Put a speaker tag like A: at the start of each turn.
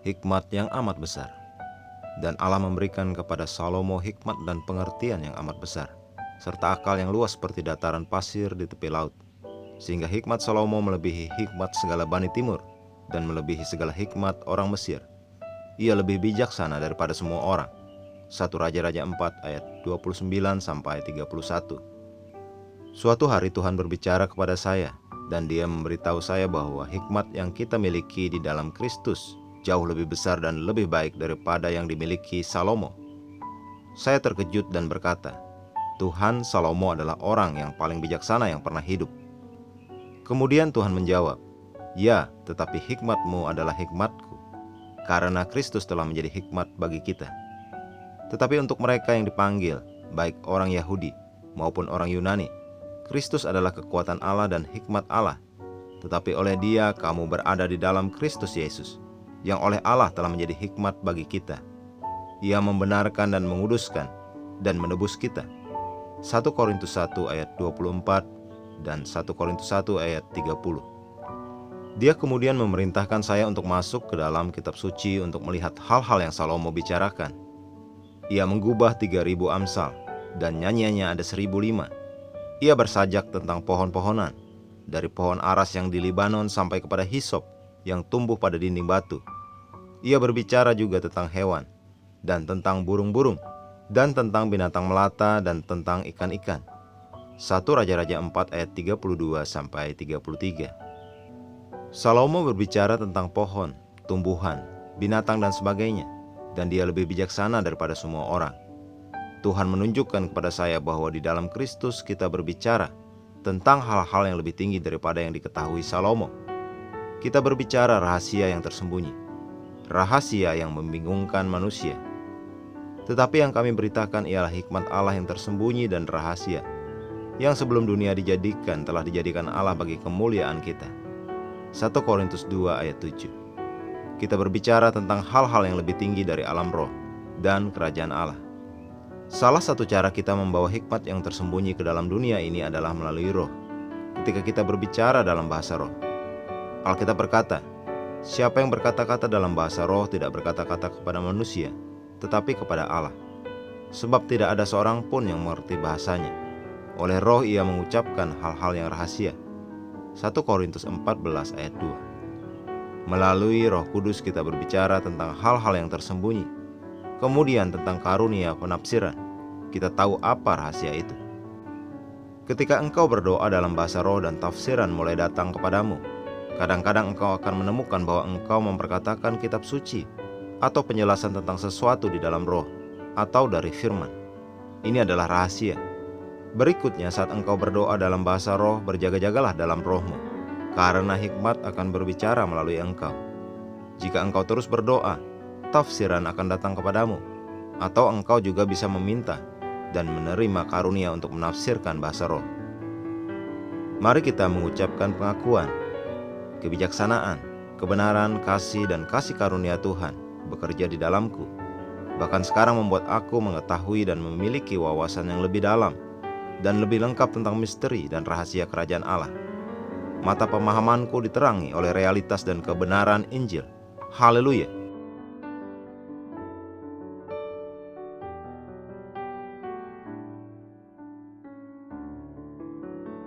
A: hikmat yang amat besar. Dan Allah memberikan kepada Salomo hikmat dan pengertian yang amat besar, serta akal yang luas seperti dataran pasir di tepi laut. Sehingga hikmat Salomo melebihi hikmat segala Bani Timur, dan melebihi segala hikmat orang Mesir. Ia lebih bijaksana daripada semua orang. 1 Raja-Raja 4 ayat 29-31. Suatu hari Tuhan berbicara kepada saya, dan Dia memberitahu saya bahwa hikmat yang kita miliki di dalam Kristus jauh lebih besar dan lebih baik daripada yang dimiliki Salomo. Saya terkejut dan berkata, Tuhan, Salomo adalah orang yang paling bijaksana yang pernah hidup. Kemudian Tuhan menjawab, ya, tetapi hikmatmu adalah hikmatku, karena Kristus telah menjadi hikmat bagi kita. Tetapi untuk mereka yang dipanggil, baik orang Yahudi maupun orang Yunani, Kristus adalah kekuatan Allah dan hikmat Allah. Tetapi oleh Dia kamu berada di dalam Kristus Yesus, yang oleh Allah telah menjadi hikmat bagi kita. Ia membenarkan dan menguduskan dan menebus kita. 1 Korintus 1 ayat 24 dan 1 Korintus 1 ayat 30. Dia kemudian memerintahkan saya untuk masuk ke dalam kitab suci untuk melihat hal-hal yang Salomo bicarakan. Ia menggubah 3.000 amsal, dan nyanyiannya ada 1.005. Ia bersajak tentang pohon-pohonan, dari pohon aras yang di Libanon sampai kepada hisop yang tumbuh pada dinding batu. Ia berbicara juga tentang hewan, dan tentang burung-burung, dan tentang binatang melata, dan tentang ikan-ikan. 1 Raja-Raja 4 ayat 32-33. Salomo berbicara tentang pohon, tumbuhan, binatang dan sebagainya, dan dia lebih bijaksana daripada semua orang. Tuhan menunjukkan kepada saya bahwa di dalam Kristus kita berbicara tentang hal-hal yang lebih tinggi daripada yang diketahui Salomo. Kita berbicara rahasia yang tersembunyi, rahasia yang membingungkan manusia. Tetapi yang kami beritakan ialah hikmat Allah yang tersembunyi dan rahasia, yang sebelum dunia dijadikan telah dijadikan Allah bagi kemuliaan kita. 1 Korintus 2 ayat 7. Kita berbicara tentang hal-hal yang lebih tinggi dari alam roh dan kerajaan Allah. Salah satu cara kita membawa hikmat yang tersembunyi ke dalam dunia ini adalah melalui roh, ketika kita berbicara dalam bahasa roh. Alkitab berkata, siapa yang berkata-kata dalam bahasa roh tidak berkata-kata kepada manusia, tetapi kepada Allah. Sebab tidak ada seorang pun yang mengerti bahasanya. Oleh roh ia mengucapkan hal-hal yang rahasia. 1 Korintus 14 ayat 2. Melalui Roh Kudus kita berbicara tentang hal-hal yang tersembunyi. Kemudian tentang karunia penafsiran, kita tahu apa rahasia itu. Ketika engkau berdoa dalam bahasa roh dan tafsiran mulai datang kepadamu, kadang-kadang engkau akan menemukan bahwa engkau memperkatakan kitab suci atau penjelasan tentang sesuatu di dalam roh atau dari firman. Ini adalah rahasia. Berikutnya, saat engkau berdoa dalam bahasa roh, berjaga-jagalah dalam rohmu, karena hikmat akan berbicara melalui engkau. Jika engkau terus berdoa, tafsiran akan datang kepadamu, atau engkau juga bisa meminta dan menerima karunia untuk menafsirkan bahasa roh. Mari kita mengucapkan pengakuan, kebijaksanaan, kebenaran, kasih, dan kasih karunia Tuhan bekerja di dalamku, bahkan sekarang membuat aku mengetahui dan memiliki wawasan yang lebih dalam dan lebih lengkap tentang misteri dan rahasia kerajaan Allah. Mata pemahamanku diterangi oleh realitas dan kebenaran Injil. Haleluya!